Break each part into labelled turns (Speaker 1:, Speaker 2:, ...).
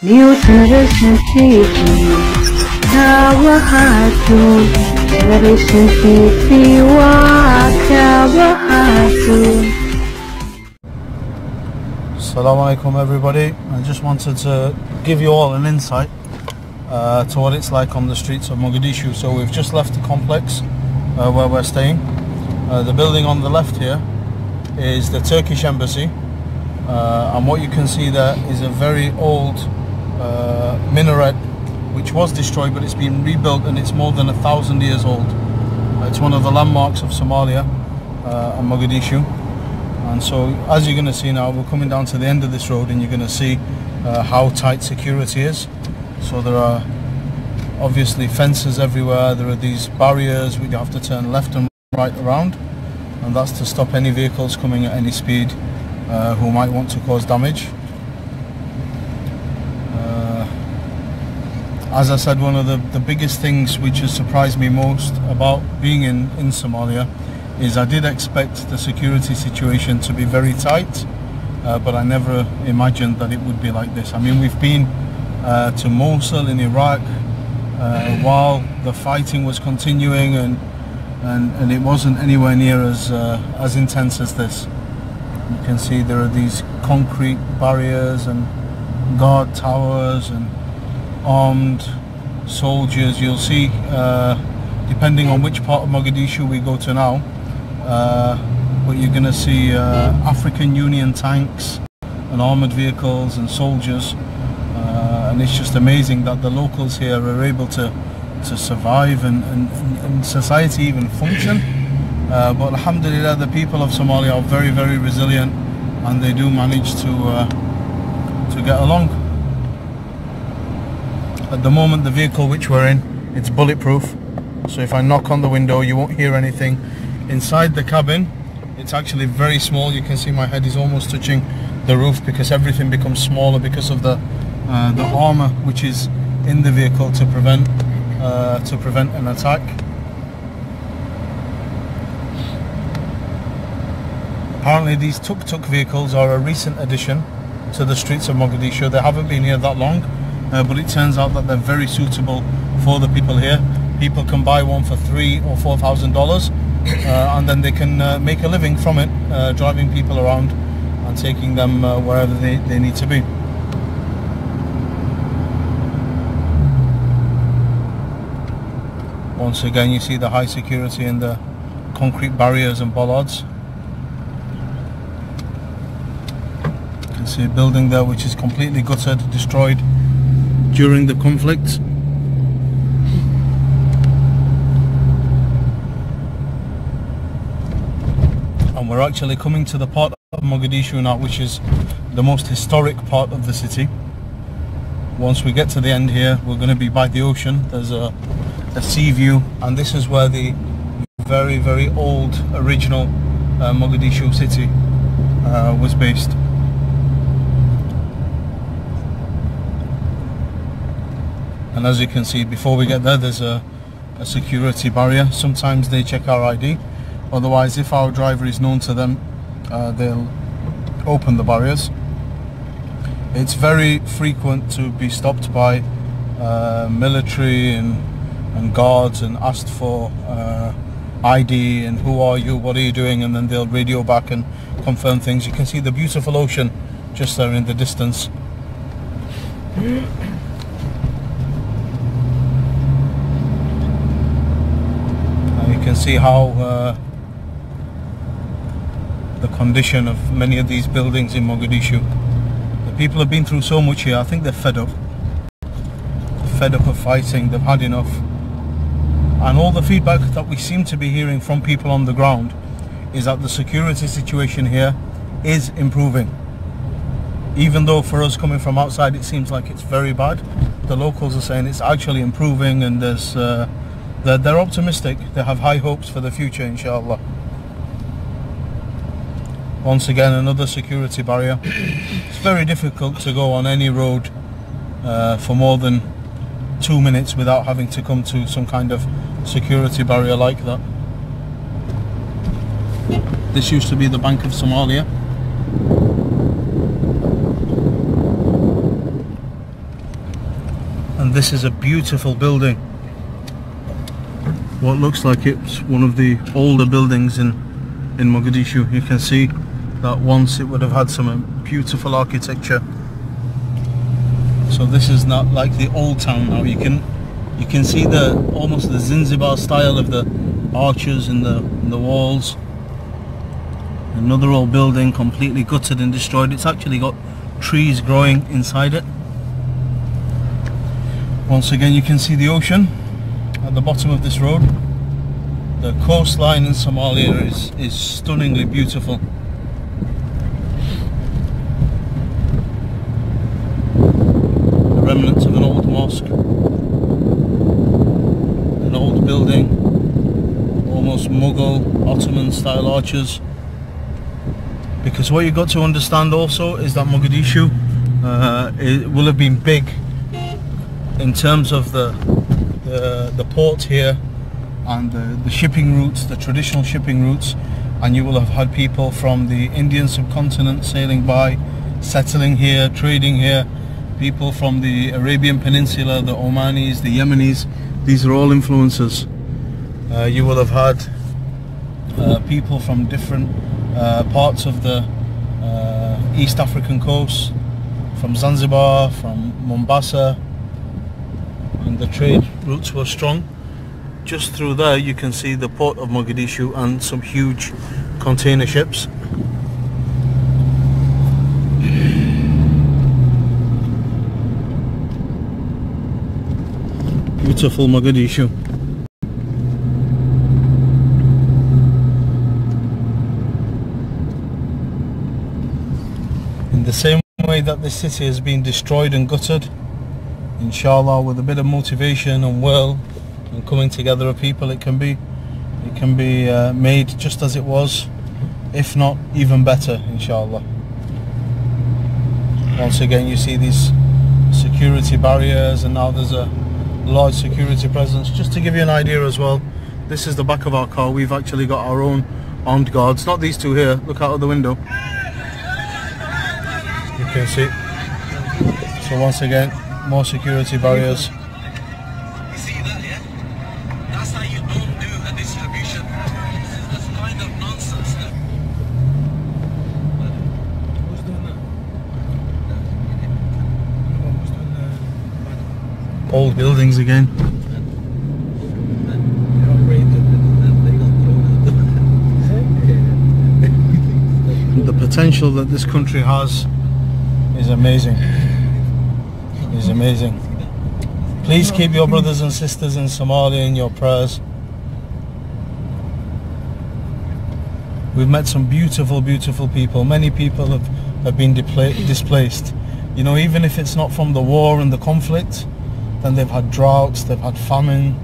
Speaker 1: New Generation TV, Kawahatun. Generation TV, Kawahatun.
Speaker 2: Assalamu alaikum everybody. I just wanted to give you all an insight to what it's like on the streets of Mogadishu. So we've just left the complex where we're staying. The building on the left here is the Turkish embassy, and what you can see there is a very old minaret which was destroyed, but it's been rebuilt and it's more than 1,000 years old. It's one of the landmarks of Somalia and Mogadishu. And so as you're going to see now, we're coming down to the end of this road and you're going to see how tight security is. So there are obviously fences everywhere. There are these barriers which you have to turn left and right around, and that's to stop any vehicles coming at any speed who might want to cause damage. As I said, one of the biggest things which has surprised me most about being in Somalia is I did expect the security situation to be very tight, but I never imagined that it would be like this. I mean, we've been to Mosul in Iraq while the fighting was continuing, and it wasn't anywhere near as intense as this. You can see there are these concrete barriers and guard towers and armed soldiers. You'll see, depending on which part of Mogadishu we go to now, but you're going to see African Union tanks and armoured vehicles and soldiers, and it's just amazing that the locals here are able to survive and society even function. But alhamdulillah, the people of Somalia are very, very resilient, and they do manage to get along. At the moment, the vehicle which we're in, it's bulletproof, so if I knock on the window you won't hear anything. Inside the cabin, it's actually very small. You can see my head is almost touching the roof because everything becomes smaller because of the armour which is in the vehicle to prevent an attack. Apparently these tuk-tuk vehicles are a recent addition to the streets of Mogadishu. They haven't been here that long, but it turns out that they're very suitable for the people here. People can buy one for $3,000 or $4,000, and then they can make a living from it, driving people around and taking them wherever they need to be. Once again, you see the high security and the concrete barriers and bollards. You can see a building there which is completely gutted, destroyed during the conflict. And we're actually coming to the part of Mogadishu now which is the most historic part of the city. Once we get to the end here, we're going to be by the ocean. There's a sea view, and this is where the very, very old original Mogadishu city was based. And as you can see, before we get there, there's a security barrier. Sometimes they check our ID. Otherwise, if our driver is known to them, they'll open the barriers. It's very frequent to be stopped by military and guards and asked for ID and who are you, what are you doing, and then they'll radio back and confirm things. You can see the beautiful ocean just there in the distance. You can see how the condition of many of these buildings in Mogadishu. The people have been through so much here. I think they're fed up. Fed up of fighting. They've had enough. And all the feedback that we seem to be hearing from people on the ground is that the security situation here is improving. Even though for us coming from outside it seems like it's very bad, the locals are saying it's actually improving, and there's they're optimistic. They have high hopes for the future, inshallah. Once again, another security barrier. It's very difficult to go on any road for more than 2 minutes without having to come to some kind of security barrier like that. This used to be the Bank of Somalia. And this is a beautiful building. What looks like it's one of the older buildings in Mogadishu. You can see that once it would have had some beautiful architecture. So this is not like the old town now. You can see the almost the Zanzibar style of the arches in the walls. Another old building completely gutted and destroyed. It's actually got trees growing inside it. Once again, you can see the ocean at the bottom of this road. The coastline in Somalia is stunningly beautiful. The remnants of an old mosque, an old building, almost Mughal, Ottoman style arches. Because what you've got to understand also is that Mogadishu it will have been big in terms of the port here and the shipping routes, the traditional shipping routes, and you will have had people from the Indian subcontinent sailing by, settling here, trading here, people from the Arabian Peninsula, the Omanis, the Yemenis. These are all influences. You will have had people from different parts of the East African coast, from Zanzibar, from Mombasa, and the trade routes were strong. Just through there you can see the port of Mogadishu and some huge container ships. Beautiful Mogadishu. In the same way that this city has been destroyed and gutted, inshallah, with a bit of motivation and will and coming together of people, it can be made just as it was, if not even better, inshallah. Once again, you see these security barriers, and now there's a large security presence. Just to give you an idea as well, this is the back of our car. We've actually got our own armed guards, not these two here. Look out of the window, you can see. So once again, more security barriers.
Speaker 3: You see that, yeah? That's how you don't do a distribution. That's kind of nonsense. Who's doing that?
Speaker 2: Old buildings again. The potential that this country has is amazing. Is amazing. Please keep your brothers and sisters in Somalia in your prayers. We've met some beautiful, beautiful people. Many people have been displaced. You know, even if it's not from the war and the conflict, then they've had droughts, they've had famine.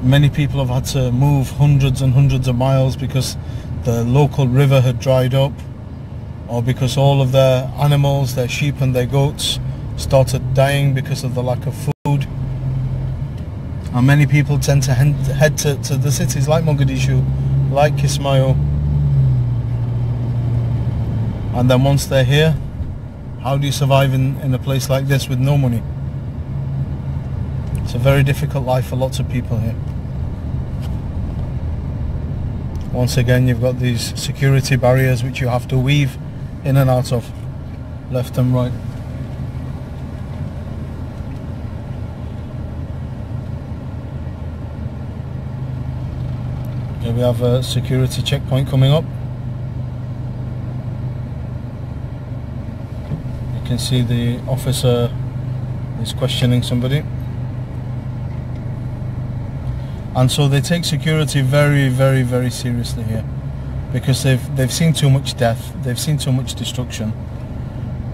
Speaker 2: Many people have had to move hundreds and hundreds of miles because the local river had dried up, or because all of their animals, their sheep and their goats, started dying because of the lack of food. And many people tend to head to the cities like Mogadishu, like Kismayo, and then once they're here, how do you survive in a place like this with no money? It's a very difficult life for lots of people here. Once again, you've got these security barriers which you have to weave in and out of, left and right. Here we have a security checkpoint coming up. You can see the officer is questioning somebody. And so they take security very, very, very seriously here, because they've seen too much death, they've seen too much destruction,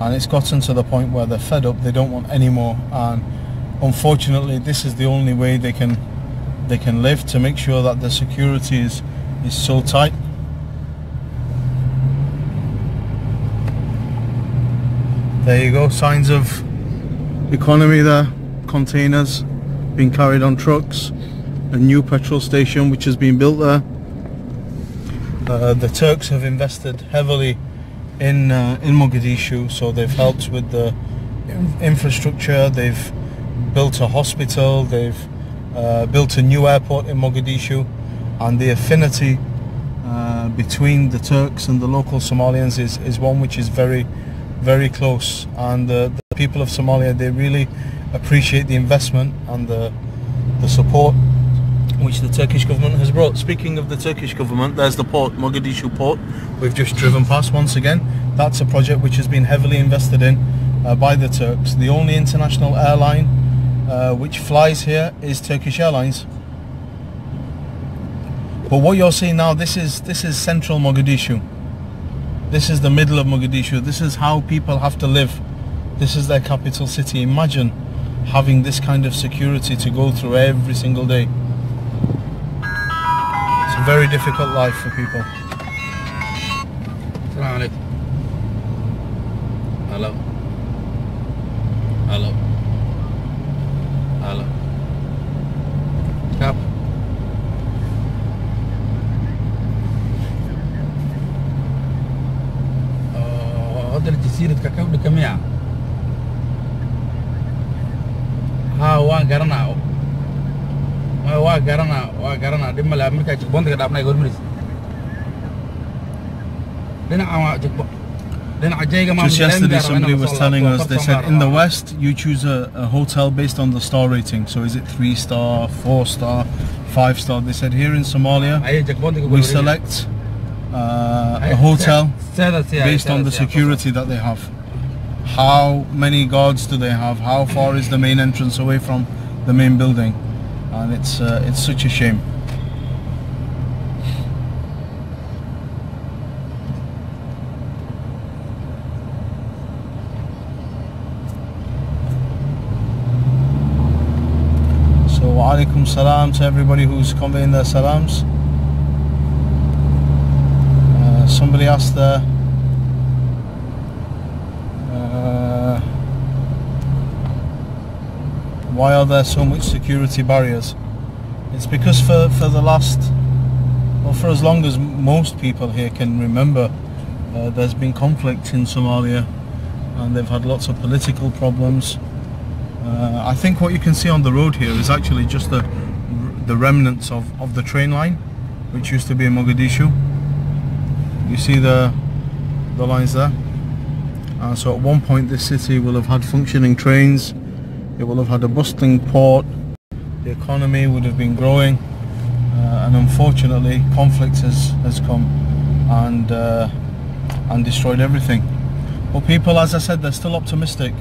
Speaker 2: and it's gotten to the point where they're fed up, they don't want any more, and unfortunately this is the only way they can live, to make sure that the security is so tight. There you go, signs of economy there, containers being carried on trucks, a new petrol station which has been built there. The Turks have invested heavily in Mogadishu, so they've helped with the infrastructure, they've built a hospital, they've built a new airport in Mogadishu, and the affinity between the Turks and the local Somalians is one which is very, very close. And the people of Somalia, they really appreciate the investment and the support which the Turkish government has brought. Speaking of the Turkish government, there's the port, Mogadishu port. We've just driven past once again. That's a project which has been heavily invested in by the Turks. The only international airline which flies here is Turkish Airlines. But what you're seeing now, this is central Mogadishu. This is the middle of Mogadishu. This is how people have to live. This is their capital city. Imagine having this kind of security to go through every single day. It's a very difficult life for people.
Speaker 4: Assalamu alaikum. Hello. Hello. Hello. Cap. هذا الجزيرة كاكاو بكمية. ها وان قرنا. وقرنا دم لا أمريكا تبون تقدر أبناء يقول مريس.
Speaker 2: Just yesterday somebody was telling us, they said in the West you choose a hotel based on the star rating. So is it 3-star, 4-star, 5-star? They said here in Somalia we select a hotel based on the security that they have. How many guards do they have? How far is the main entrance away from the main building? And it's such a shame. So alaikum salam to everybody who's conveying their salams. Somebody asked there, why are there so much security barriers? It's because for the last, well, for as long as most people here can remember, there's been conflict in Somalia and they've had lots of political problems. I think what you can see on the road here is actually just the remnants of the train line which used to be in Mogadishu. You see the lines there. So at one point this city will have had functioning trains, it will have had a bustling port, the economy would have been growing, and unfortunately conflict has come and destroyed everything. But people, as I said, they're still optimistic.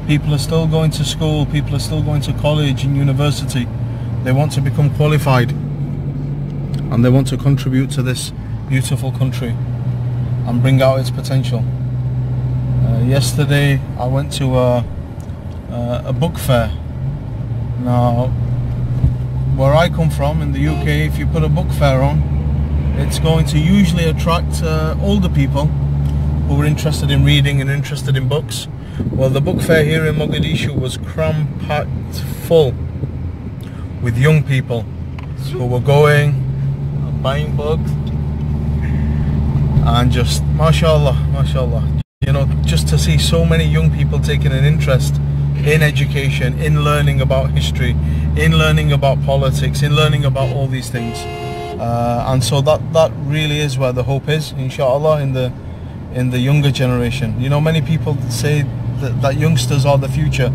Speaker 2: People are still going to school, people are still going to college and university. They want to become qualified and they want to contribute to this beautiful country and bring out its potential. Yesterday I went to a book fair. Now, where I come from in the UK, if you put a book fair on, it's going to usually attract older people who are interested in reading and interested in books. Well, the book fair here in Mogadishu was cram-packed full with young people who were going and buying books and just mashallah, you know, just to see so many young people taking an interest in education, in learning about history, in learning about politics, in learning about all these things, and so that really is where the hope is, inshallah, in the younger generation. You know, many people say that youngsters are the future.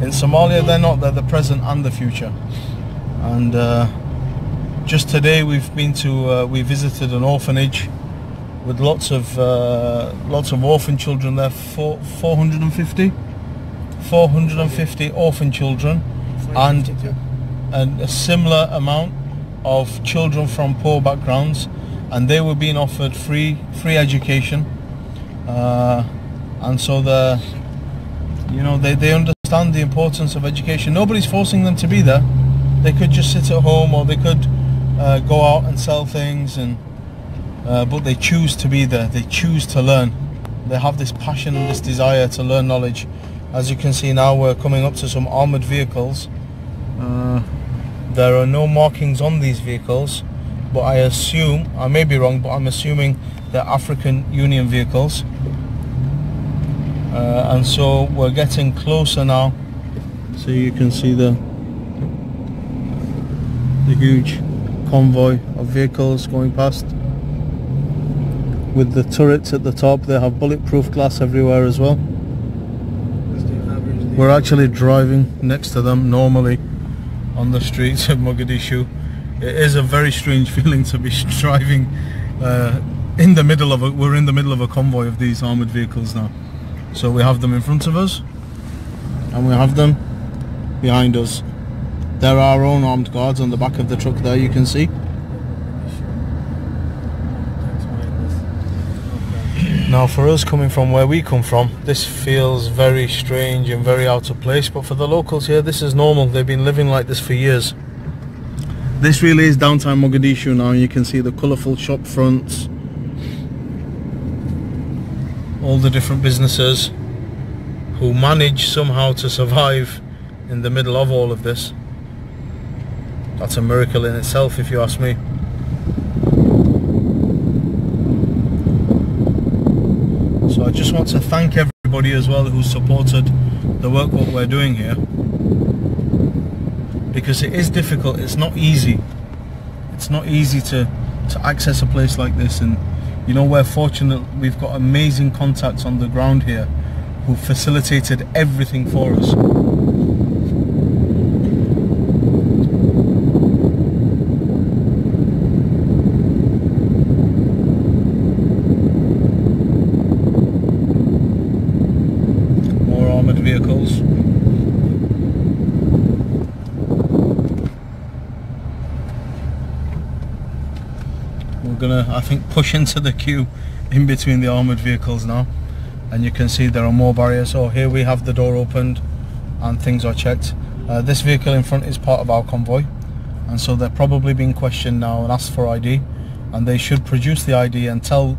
Speaker 2: In Somalia they're not, they're the present and the future. And just today we visited an orphanage with lots of orphan children there. 450 orphan children, and a similar amount of children from poor backgrounds, and they were being offered free education, and so they understand the importance of education. Nobody's forcing them to be there. They could just sit at home, or they could go out and sell things, but they choose to be there. They choose to learn. They have this passion and this desire to learn knowledge. As you can see now, we're coming up to some armoured vehicles. There are no markings on these vehicles, but I assume, I may be wrong, but I'm assuming they're African Union vehicles. And so we're getting closer now So you can see the huge convoy of vehicles going past with the turrets at the top. They have bulletproof glass everywhere as well. We're actually driving next to them normally on the streets of Mogadishu. It is a very strange feeling to be driving in the middle of we're in the middle of a convoy of these armoured vehicles now. So we have them in front of us and we have them behind us. There are our own armed guards on the back of the truck there, you can see. Now for us coming from where we come from, this feels very strange and very out of place, but for the locals here this is normal. They've been living like this for years. This really is downtown Mogadishu now. You can see the colourful shop fronts, all the different businesses who manage somehow to survive in the middle of all of this. That's a miracle in itself, if you ask me. So I just want to thank everybody as well who supported the work what we're doing here, because it is difficult. It's not easy. It's not easy to access a place like this, and you know, we're fortunate. We've got amazing contacts on the ground here who facilitated everything for us. Vehicles. We're gonna, I think, push into the queue in between the armoured vehicles now, and you can see there are more barriers. So here we have the door opened and things are checked. This vehicle in front is part of our convoy, and so they're probably being questioned now and asked for ID, and they should produce the ID and tell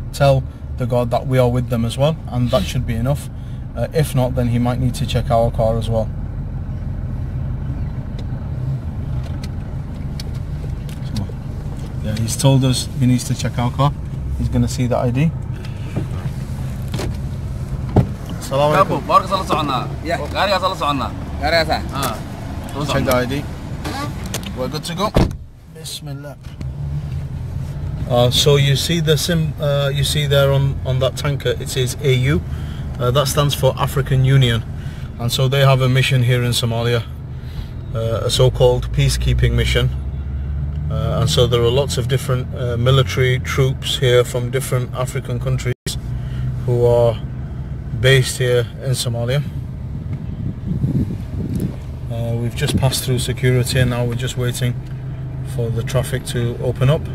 Speaker 2: the guard that we are with them as well, and that should be enough. If not, then he might need to check our car as well. So, yeah, he's told us he needs to check our car. He's going to see the ID. Assalamu alaikum. Check the ID. We're good to go. Bismillah. So you see the you see there on that tanker, it says AU. That stands for African Union, and so they have a mission here in Somalia, a so-called peacekeeping mission, and so there are lots of different military troops here from different African countries who are based here in Somalia. We've just passed through security and now we're just waiting for the traffic to open up,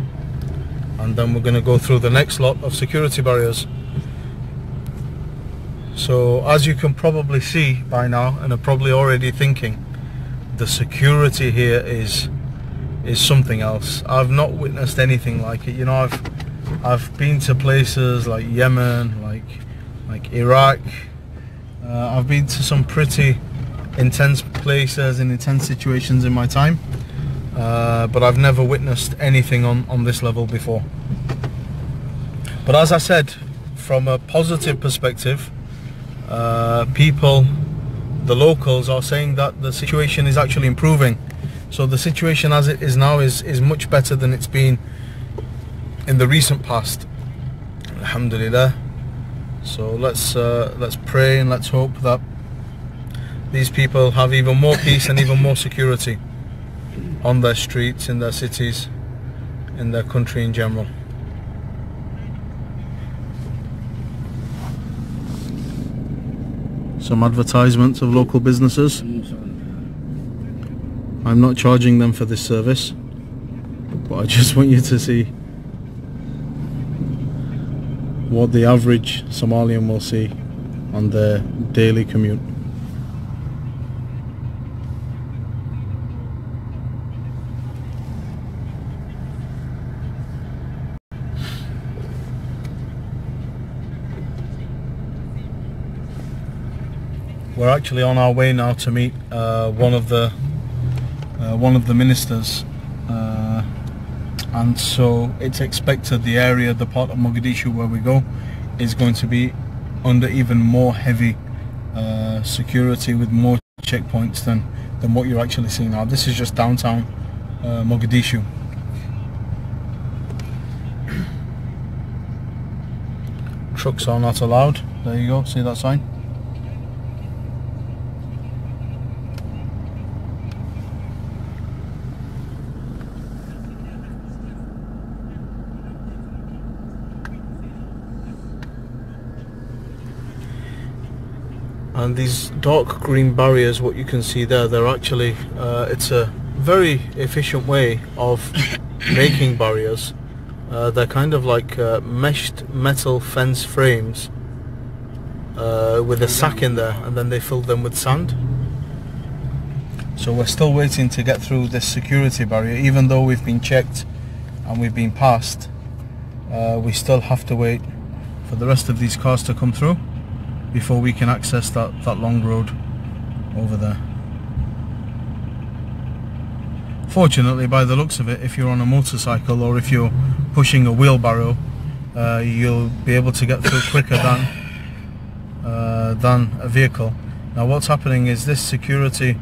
Speaker 2: and then we're going to go through the next lot of security barriers. So as you can probably see by now, and are probably already thinking, the security here is something else. I've not witnessed anything like it. You know, I've been to places like Yemen, like Iraq. I've been to some pretty intense places and intense situations in my time, but I've never witnessed anything on this level before. But as I said, from a positive perspective, people, the locals, are saying that the situation is actually improving. So the situation as it is now is much better than it's been in the recent past, alhamdulillah. So let's pray and let's hope that these people have even more peace and even more security on their streets, in their cities, in their country in general. Some advertisements of local businesses. I'm not charging them for this service, but I just want you to see what the average Somalian will see on their daily commute. We're actually on our way now to meet one of the ministers, and so it's expected the area, the part of Mogadishu where we go, is going to be under even more heavy security, with more checkpoints than what you're actually seeing now. This is just downtown Mogadishu. Trucks are not allowed. There you go, see that sign? And these dark green barriers, what you can see there, they're actually, it's a very efficient way of making barriers. They're kind of like meshed metal fence frames with a sack in there, and then they fill them with sand. So we're still waiting to get through this security barrier. Even though we've been checked and we've been passed, we still have to wait for the rest of these cars to come through before we can access that long road over there. Fortunately, by the looks of it, if you're on a motorcycle or if you're pushing a wheelbarrow, you'll be able to get through quicker than a vehicle. Now what's happening is this security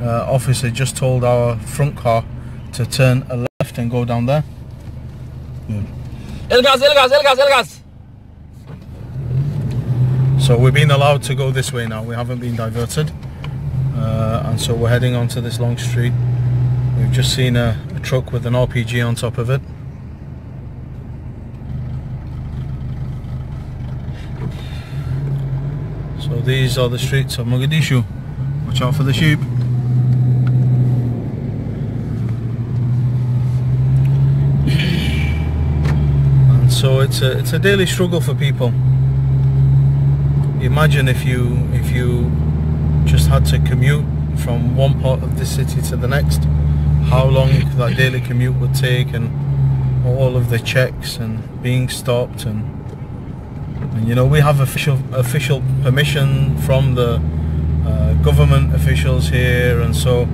Speaker 2: officer just told our front car to turn a left and go down there.
Speaker 4: Elgas.
Speaker 2: So we're being allowed to go this way now. We haven't been diverted, and so we're heading onto this long street. We've just seen a truck with an RPG on top of it. So these are the streets of Mogadishu. Watch out for the sheep. And so it's a daily struggle for people. Imagine if you just had to commute from one part of the city to the next, how long that daily commute would take, and all of the checks and being stopped, and you know, we have official permission from the government officials here, and so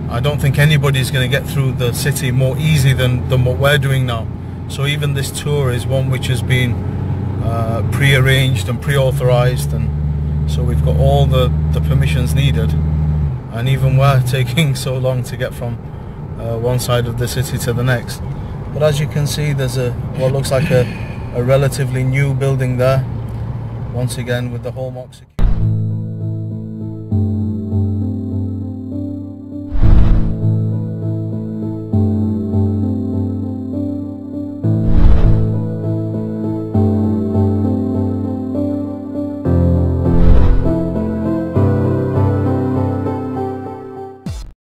Speaker 2: I don't think anybody's going to get through the city more easy than what we're doing now. So even this tour is one which has been pre-arranged and pre-authorized, and so we've got all the permissions needed, and even we're taking so long to get from one side of the city to the next. But as you can see, there's what looks like a relatively new building there, once again with the hallmark security.